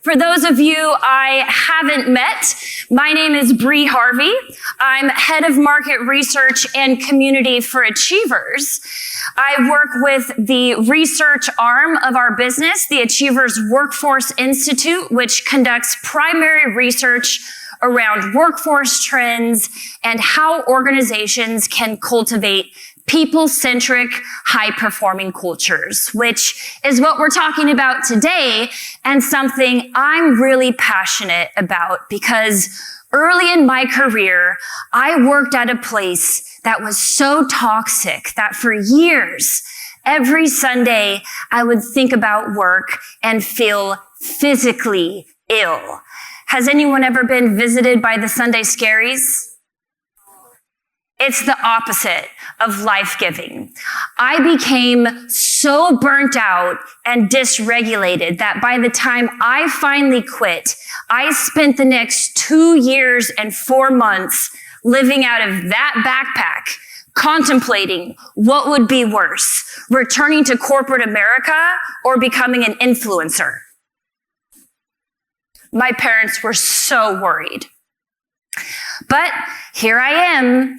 For those of you I haven't met, my name is Brie Harvey. I'm head of market research and community for Achievers. I work with the research arm of our business, the Achievers Workforce Institute, which conducts primary research around workforce trends and how organizations can cultivate people-centric, high-performing cultures, which is what we're talking about today, and something I'm really passionate about because early in my career, I worked at a place that was so toxic that for years, every Sunday, I would think about work and feel physically ill. Has anyone ever been visited by the Sunday scaries? It's the opposite of life-giving. I became so burnt out and dysregulated that by the time I finally quit, I spent the next 2 years and 4 months living out of that backpack, contemplating what would be worse, returning to corporate America or becoming an influencer. My parents were so worried. But here I am,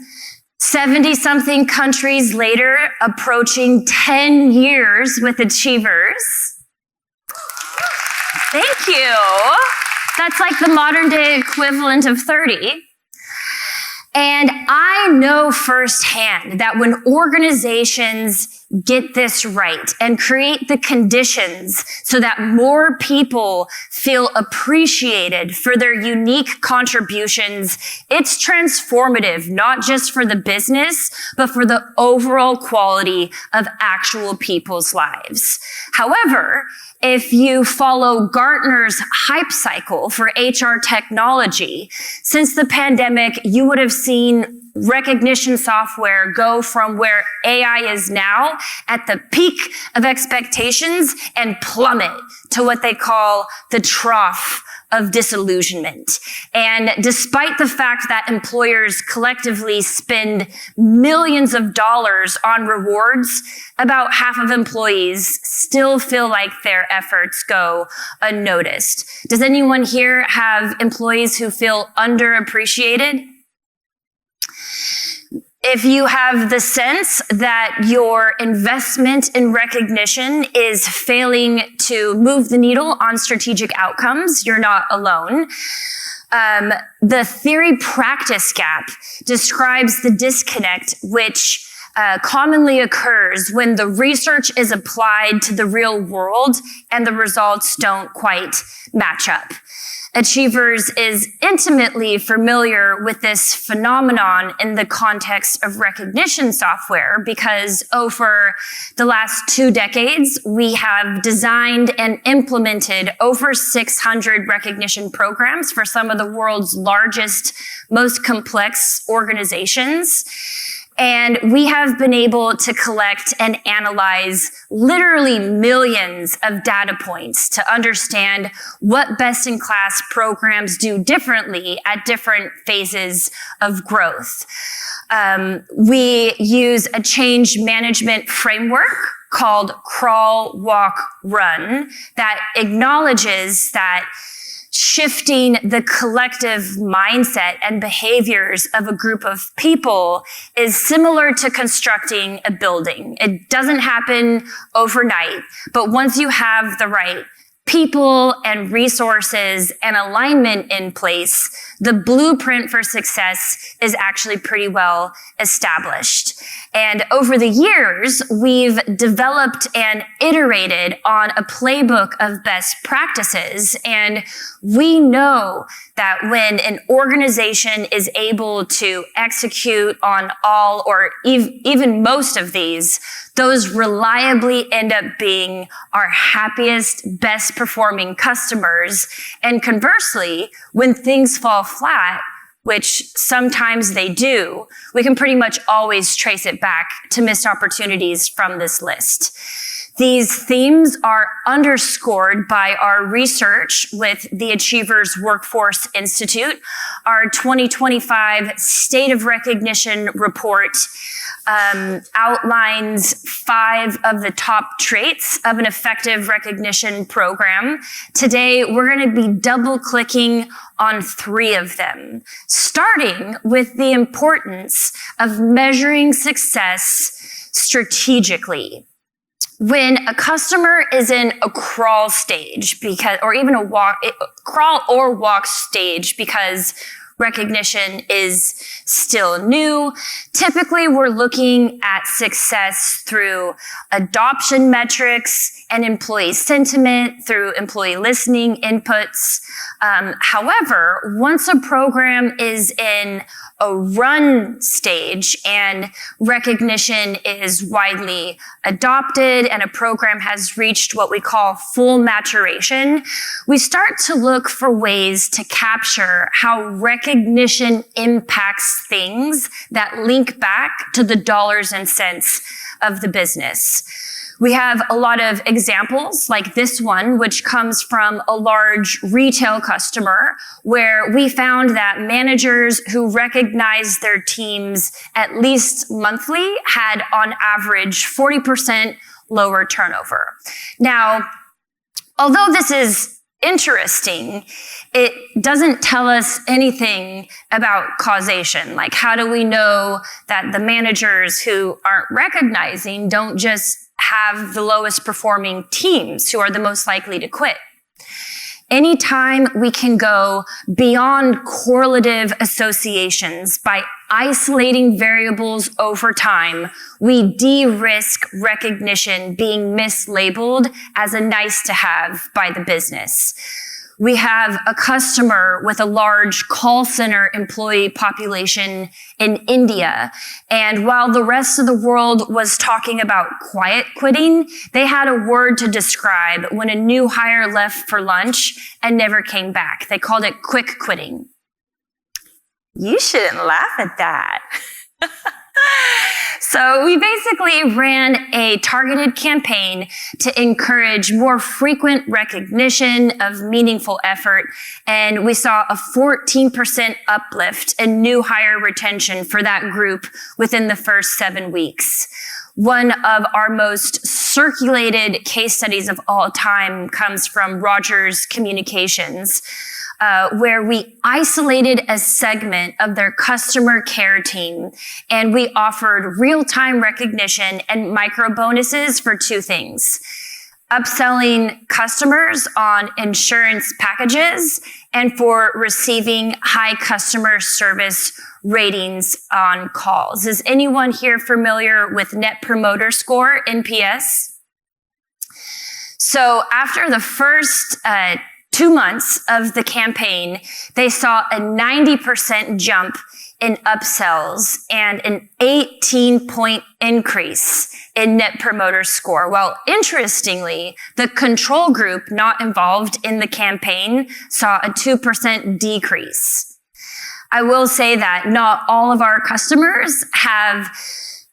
70-something countries later, approaching 10 years with Achievers. Thank you. That's like the modern day equivalent of 30. And I know firsthand that when organizations get this right and create the conditions so that more people feel appreciated for their unique contributions, it's transformative, not just for the business, but for the overall quality of actual people's lives. However, if you follow Gartner's hype cycle for HR technology, since the pandemic, you would have seen recognition software go from where AI is now at the peak of expectations and plummet to what they call the trough of disillusionment. And despite the fact that employers collectively spend millions of dollars on rewards, about half of employees still feel like their efforts go unnoticed. Does anyone here have employees who feel underappreciated? If you have the sense that your investment in recognition is failing to move the needle on strategic outcomes, you're not alone. The theory-practice gap describes the disconnect which commonly occurs when the research is applied to the real world and the results don't quite match up. Achievers is intimately familiar with this phenomenon in the context of recognition software because over the last 2 decades, we have designed and implemented over 600 recognition programs for some of the world's largest, most complex organizations. And we have been able to collect and analyze literally millions of data points to understand what best-in-class programs do differently at different phases of growth. We use a change management framework called Crawl, Walk, Run that acknowledges that shifting the collective mindset and behaviors of a group of people is similar to constructing a building. It doesn't happen overnight, but once you have the right people and resources and alignment in place, the blueprint for success is actually pretty well established. And over the years, we've developed and iterated on a playbook of best practices. And we know that when an organization is able to execute on all or even most of these, those reliably end up being our happiest, best performing customers. And conversely, when things fall flat, which sometimes they do, we can pretty much always trace it back to missed opportunities from this list. These themes are underscored by our research with the Achievers Workforce Institute. Our 2025 State of Recognition report outlines 5 of the top traits of an effective recognition program. Today, we're going to be double-clicking on 3 of them, starting with the importance of measuring success strategically. When a customer is in a crawl stage or even a crawl or walk stage because recognition is still new, typically we're looking at success through adoption metrics and employee sentiment, through employee listening inputs. However, once a program is in a run stage and recognition is widely adopted and a program has reached what we call full maturation, we start to look for ways to capture how recognition impacts things that link back to the dollars and cents of the business. We have a lot of examples like this one, which comes from a large retail customer where we found that managers who recognized their teams at least monthly had on average 40% lower turnover. Now, although this is interesting, it doesn't tell us anything about causation. Like, how do we know that the managers who aren't recognizing don't just have the lowest performing teams who are the most likely to quit? Anytime we can go beyond correlative associations by isolating variables over time, we de-risk recognition being mislabeled as a nice to have by the business. We have a customer with a large call center employee population in India. And while the rest of the world was talking about quiet quitting, they had a word to describe when a new hire left for lunch and never came back. They called it quick quitting. You shouldn't laugh at that. So we basically ran a targeted campaign to encourage more frequent recognition of meaningful effort, and we saw a 14% uplift in new hire retention for that group within the first 7 weeks. One of our most circulated case studies of all time comes from Rogers Communications, where we isolated a segment of their customer care team, and we offered real-time recognition and micro bonuses for 2 things: upselling customers on insurance packages and for receiving high customer service ratings on calls. Is anyone here familiar with Net Promoter Score, NPS? So after the first 2 months of the campaign, they saw a 90% jump in upsells and an 18-point increase in Net Promoter Score. Well, interestingly, the control group not involved in the campaign saw a 2% decrease. I will say that not all of our customers have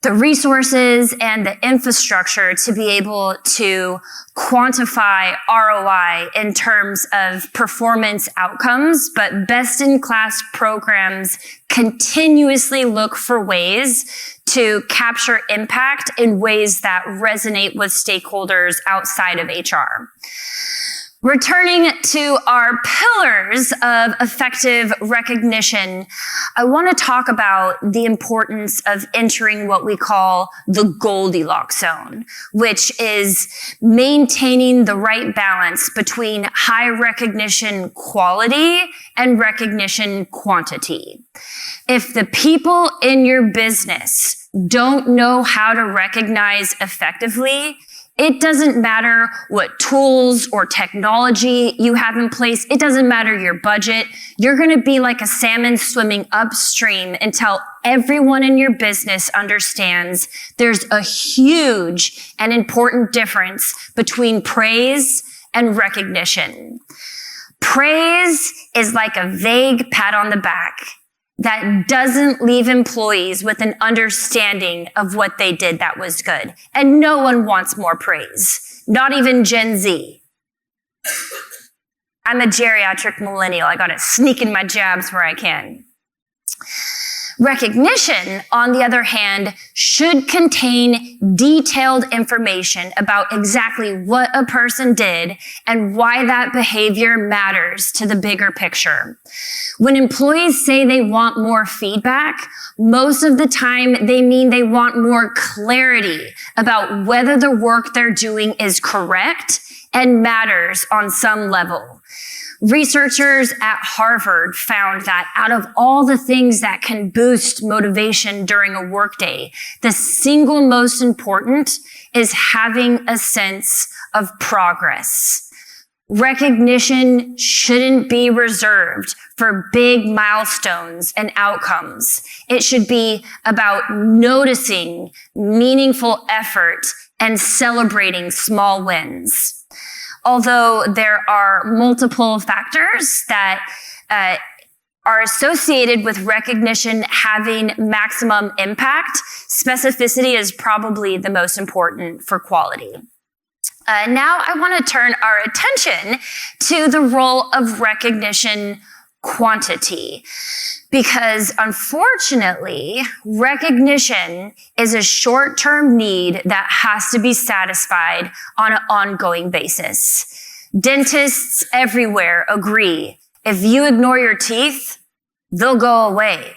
the resources and the infrastructure to be able to quantify ROI in terms of performance outcomes, but best-in-class programs continuously look for ways to capture impact in ways that resonate with stakeholders outside of HR. Returning to our pillars of effective recognition, I want to talk about the importance of entering what we call the Goldilocks zone, which is maintaining the right balance between high recognition quality and recognition quantity. If the people in your business don't know how to recognize effectively, it doesn't matter what tools or technology you have in place. It doesn't matter your budget. You're going to be like a salmon swimming upstream until everyone in your business understands there's a huge and important difference between praise and recognition. Praise is like a vague pat on the back. that doesn't leave employees with an understanding of what they did that was good. And no one wants more praise, not even Gen Z. I'm a geriatric millennial. I gotta sneak in my jabs where I can. Recognition, on the other hand, should contain detailed information about exactly what a person did and why that behavior matters to the bigger picture. When employees say they want more feedback, most of the time they mean they want more clarity about whether the work they're doing is correct and matters on some level. Researchers at Harvard found that out of all the things that can boost motivation during a workday, the single most important is having a sense of progress. Recognition shouldn't be reserved for big milestones and outcomes. It should be about noticing meaningful effort and celebrating small wins. Although there are multiple factors that are associated with recognition having maximum impact, specificity is probably the most important for quality. Now I want to turn our attention to the role of recognition quantity. Because unfortunately, recognition is a short-term need that has to be satisfied on an ongoing basis. Dentists everywhere agree, if you ignore your teeth, they'll go away.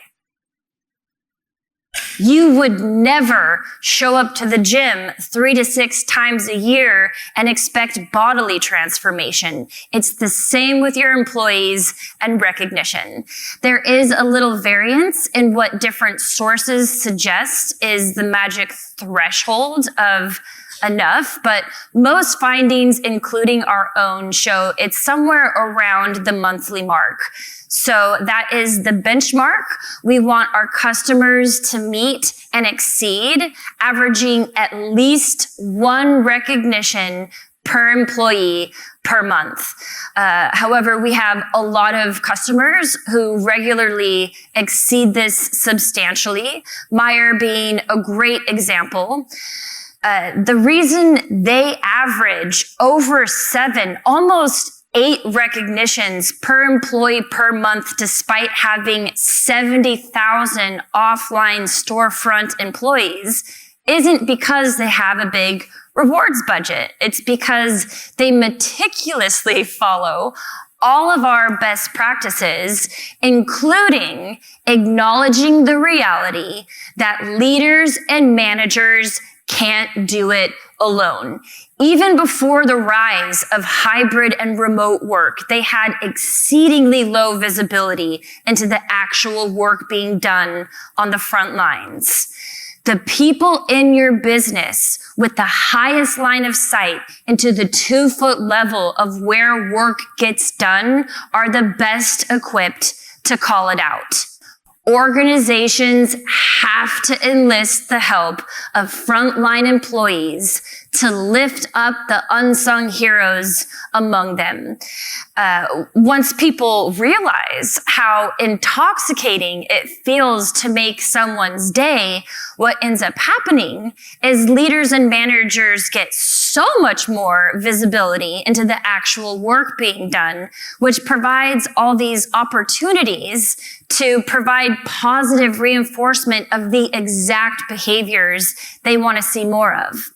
You would never show up to the gym 3 to 6 times a year and expect bodily transformation. It's the same with your employees and recognition. There is a little variance in what different sources suggest is the magic threshold of enough, but most findings, including our own, show it's somewhere around the monthly mark. So that is the benchmark we want our customers to meet and exceed, averaging at least 1 recognition per employee per month. However, we have a lot of customers who regularly exceed this substantially, Meyer being a great example. The reason they average over 7, almost 8 recognitions per employee per month, despite having 70,000 offline storefront employees, isn't because they have a big rewards budget. It's because they meticulously follow all of our best practices, including acknowledging the reality that leaders and managers can't do it alone. Even before the rise of hybrid and remote work, they had exceedingly low visibility into the actual work being done on the front lines. The people in your business with the highest line of sight into the 2-foot level of where work gets done are the best equipped to call it out. Organizations have to enlist the help of frontline employees to lift up the unsung heroes among them. Once people realize how intoxicating it feels to make someone's day, what ends up happening is leaders and managers get so much more visibility into the actual work being done, which provides all these opportunities to provide positive reinforcement of the exact behaviors they want to see more of.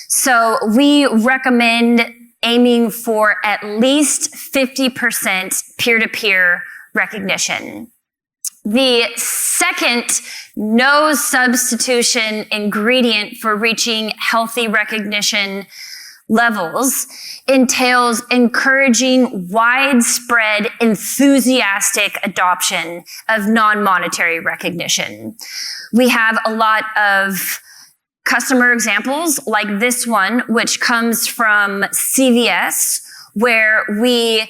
So we recommend aiming for at least 50% peer-to-peer recognition. The second no substitution ingredient for reaching healthy recognition levels entails encouraging widespread, enthusiastic adoption of non-monetary recognition. We have a lot of customer examples like this one, which comes from CVS, where we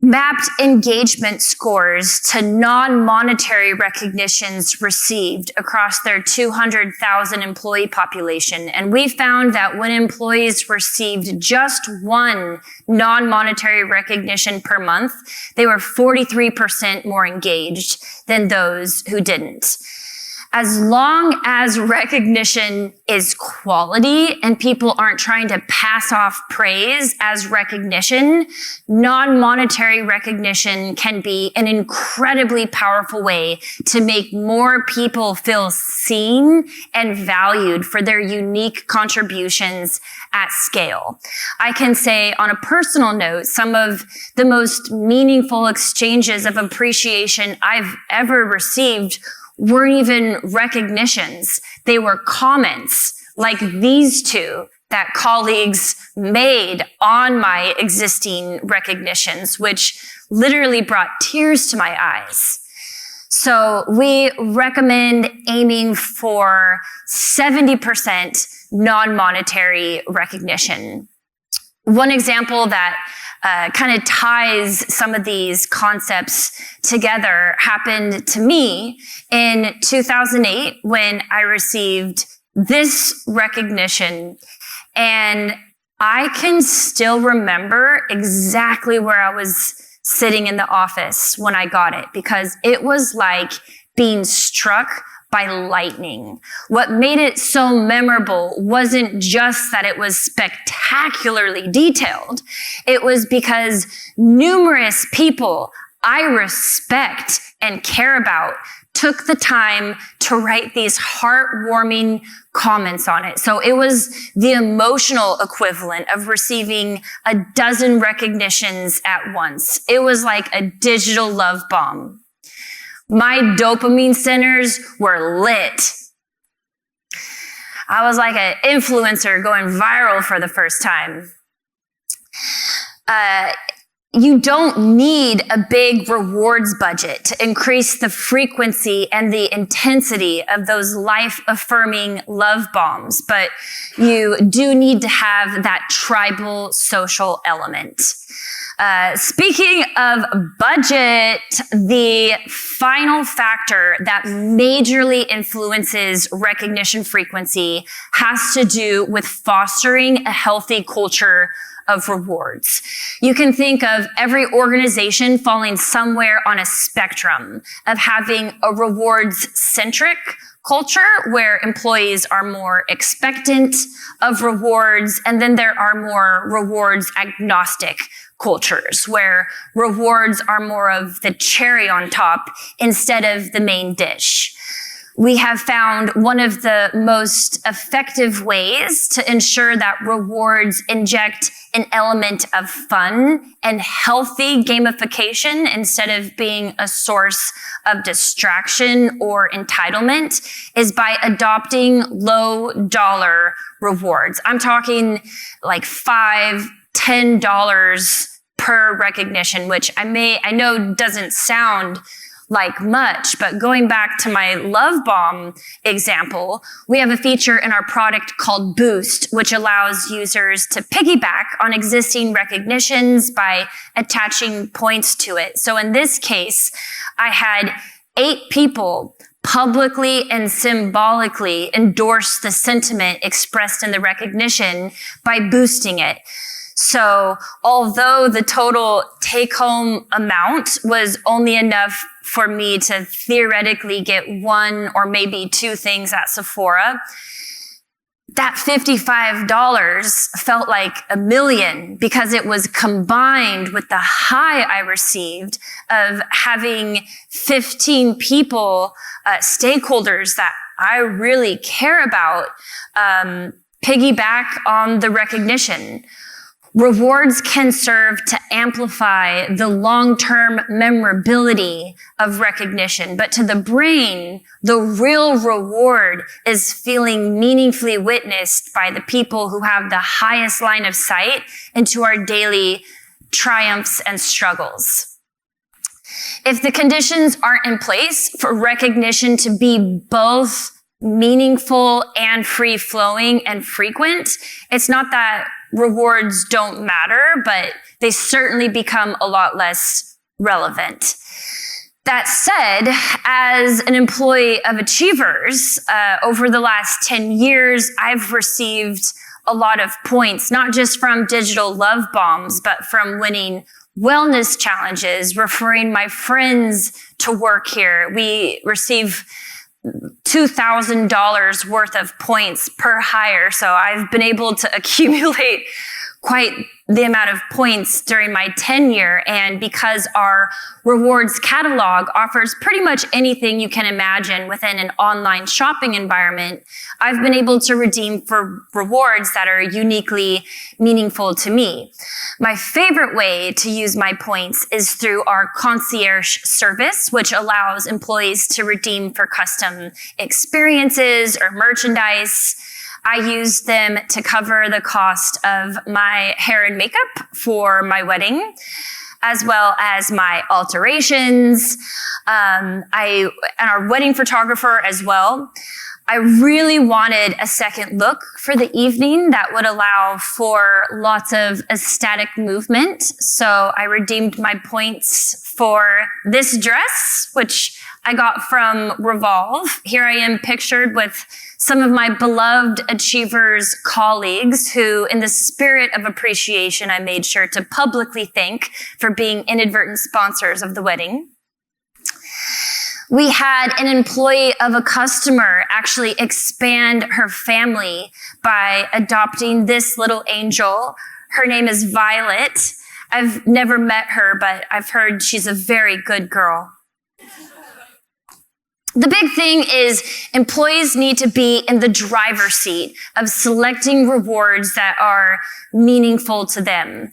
mapped engagement scores to non-monetary recognitions received across their 200,000 employee population. And we found that when employees received just one non-monetary recognition per month, they were 43% more engaged than those who didn't. As long as recognition is quality and people aren't trying to pass off praise as recognition, non-monetary recognition can be an incredibly powerful way to make more people feel seen and valued for their unique contributions at scale. I can say on a personal note, some of the most meaningful exchanges of appreciation I've ever received weren't even recognitions. They were comments like these two that colleagues made on my existing recognitions, which literally brought tears to my eyes. So we recommend aiming for 70% non-monetary recognition. One example that kind of ties some of these concepts together happened to me in 2008 when I received this recognition. And I can still remember exactly where I was sitting in the office when I got it, because it was like being struck by lightning. What made it so memorable wasn't just that it was spectacularly detailed. It was because numerous people I respect and care about took the time to write these heartwarming comments on it. So it was the emotional equivalent of receiving a dozen recognitions at once. It was like a digital love bomb. My dopamine centers were lit. I was like an influencer going viral for the first time. You don't need a big rewards budget to increase the frequency and the intensity of those life-affirming love bombs, but you do need to have that tribal social element. Speaking of budget, the final factor that majorly influences recognition frequency has to do with fostering a healthy culture of rewards. You can think of every organization falling somewhere on a spectrum of having a rewards-centric culture where employees are more expectant of rewards, and then there are more rewards agnostic cultures where rewards are more of the cherry on top instead of the main dish. We have found one of the most effective ways to ensure that rewards inject an element of fun and healthy gamification instead of being a source of distraction or entitlement is by adopting low dollar rewards. I'm talking like $5, $10 per recognition, which I know doesn't sound like much, but going back to my love bomb example, we have a feature in our product called Boost, which allows users to piggyback on existing recognitions by attaching points to it. So in this case, I had 8 people publicly and symbolically endorse the sentiment expressed in the recognition by boosting it. So although the total take-home amount was only enough for me to theoretically get 1 or maybe 2 things at Sephora, that $55 felt like $1 million because it was combined with the high I received of having 15 people, stakeholders that I really care about, piggyback on the recognition. Rewards can serve to amplify the long-term memorability of recognition, but to the brain, the real reward is feeling meaningfully witnessed by the people who have the highest line of sight into our daily triumphs and struggles. If the conditions aren't in place for recognition to be both meaningful and free-flowing and frequent, it's not that rewards don't matter, but they certainly become a lot less relevant. That said, as an employee of Achievers, over the last 10 years, I've received a lot of points, not just from digital love bombs, but from winning wellness challenges, referring my friends to work here. We receive $2,000 worth of points per hire. So I've been able to accumulate quite the amount of points during my tenure. And because our rewards catalog offers pretty much anything you can imagine within an online shopping environment, I've been able to redeem for rewards that are uniquely meaningful to me. My favorite way to use my points is through our concierge service, which allows employees to redeem for custom experiences or merchandise. I use them to cover the cost of my hair and makeup for my wedding, as well as my alterations, and our wedding photographer as well. I really wanted a second look for the evening that would allow for lots of aesthetic movement. So I redeemed my points for this dress, which I got from Revolve. Here I am pictured with some of my beloved Achievers colleagues who, in the spirit of appreciation, I made sure to publicly thank for being inadvertent sponsors of the wedding. We had an employee of a customer actually expand her family by adopting this little angel. Her name is Violet. I've never met her, but I've heard she's a very good girl. The big thing is employees need to be in the driver's seat of selecting rewards that are meaningful to them.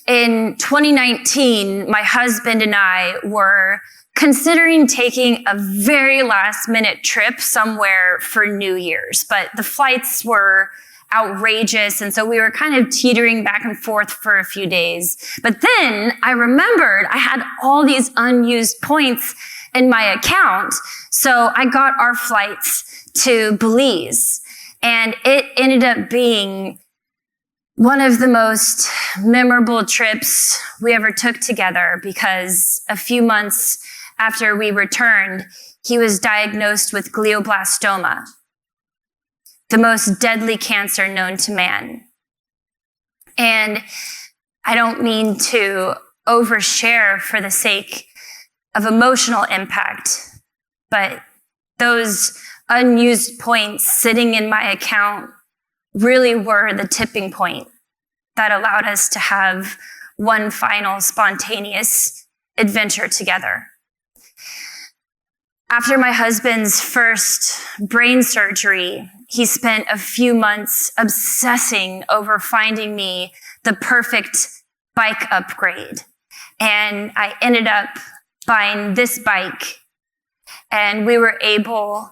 In 2019, my husband and I were considering taking a very last-minute trip somewhere for New Year's, but the flights were outrageous, and so we were kind of teetering back and forth for a few days. But then I remembered I had all these unused points in my account, so I got our flights to Belize, and it ended up being one of the most memorable trips we ever took together, because a few months after we returned, he was diagnosed with glioblastoma, the most deadly cancer known to man. And I don't mean to overshare for the sake of emotional impact, but those unused points sitting in my account really were the tipping point that allowed us to have one final spontaneous adventure together. After my husband's first brain surgery, he spent a few months obsessing over finding me the perfect bike upgrade. And I ended up buying this bike, and we were able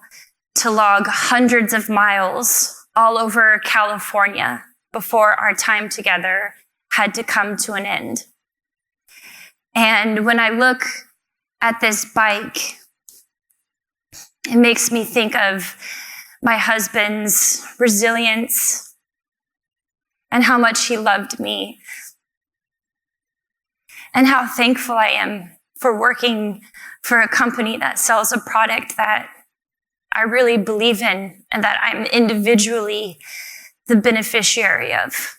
to log hundreds of miles all over California before our time together had to come to an end. And when I look at this bike, it makes me think of my husband's resilience and how much he loved me, and how thankful I am for working for a company that sells a product that I really believe in and that I'm individually the beneficiary of.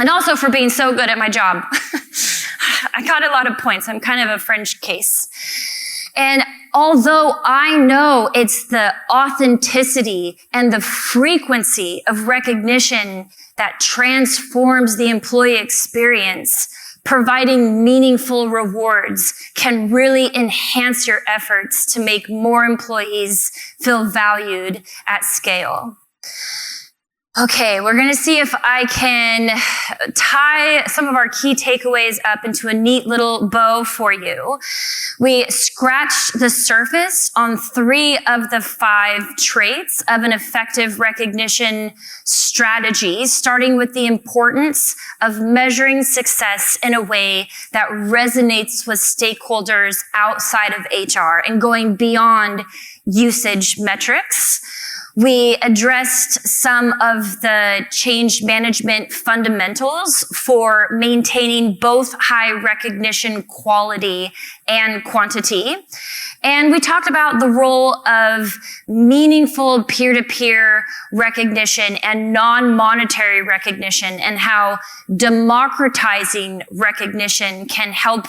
And also for being so good at my job. I got a lot of points. I'm kind of a French case. And although I know it's the authenticity and the frequency of recognition that transforms the employee experience, providing meaningful rewards can really enhance your efforts to make more employees feel valued at scale. Okay, we're going to see if I can tie some of our key takeaways up into a neat little bow for you. We scratched the surface on 3 of the 5 traits of an effective recognition strategy, starting with the importance of measuring success in a way that resonates with stakeholders outside of HR and going beyond usage metrics. We addressed some of the change management fundamentals for maintaining both high recognition quality and quantity. And we talked about the role of meaningful peer-to-peer recognition and non-monetary recognition, and how democratizing recognition can help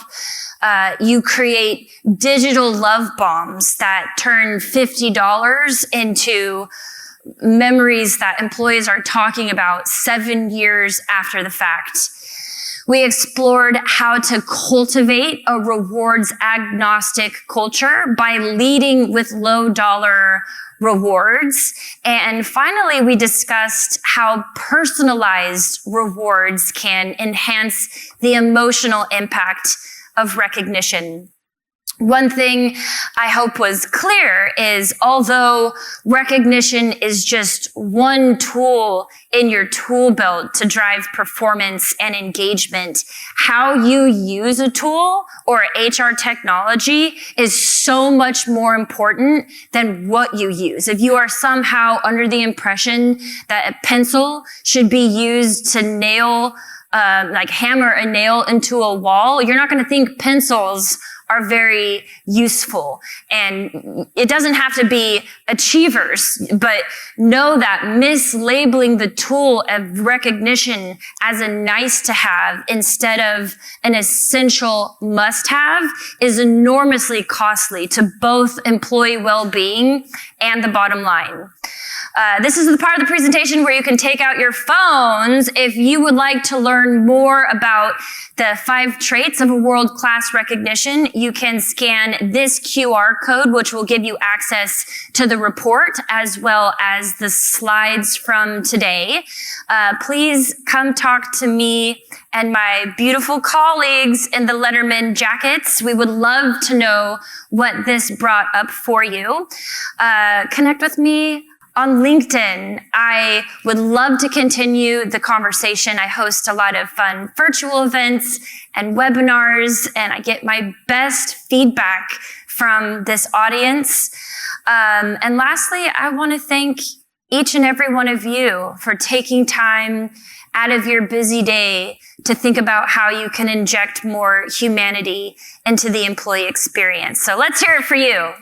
you create digital love bombs that turn $50 into memories that employees are talking about 7 years after the fact. We explored how to cultivate a rewards agnostic culture by leading with low dollar rewards. And finally, we discussed how personalized rewards can enhance the emotional impact of recognition. One thing I hope was clear is, although recognition is just one tool in your tool belt to drive performance and engagement, how you use a tool or HR technology is so much more important than what you use. If you are somehow under the impression that a pencil should be used to hammer a nail into a wall, you're not going to think pencils are very useful. And it doesn't have to be achievers, but know that mislabeling the tool of recognition as a nice to have instead of an essential must have is enormously costly to both employee well-being and the bottom line. This is the part of the presentation where you can take out your phones if you would like to learn more about the 5 traits of a world-class recognition. You can scan this QR code, which will give you access to the report as well as the slides from today. Please come talk to me and my beautiful colleagues in the Letterman jackets. We would love to know what this brought up for you. Connect with me on LinkedIn. I would love to continue the conversation. I host a lot of fun virtual events and webinars, and I get my best feedback from this audience. And lastly, I want to thank each and every one of you for taking time out of your busy day to think about how you can inject more humanity into the employee experience. So let's hear it for you.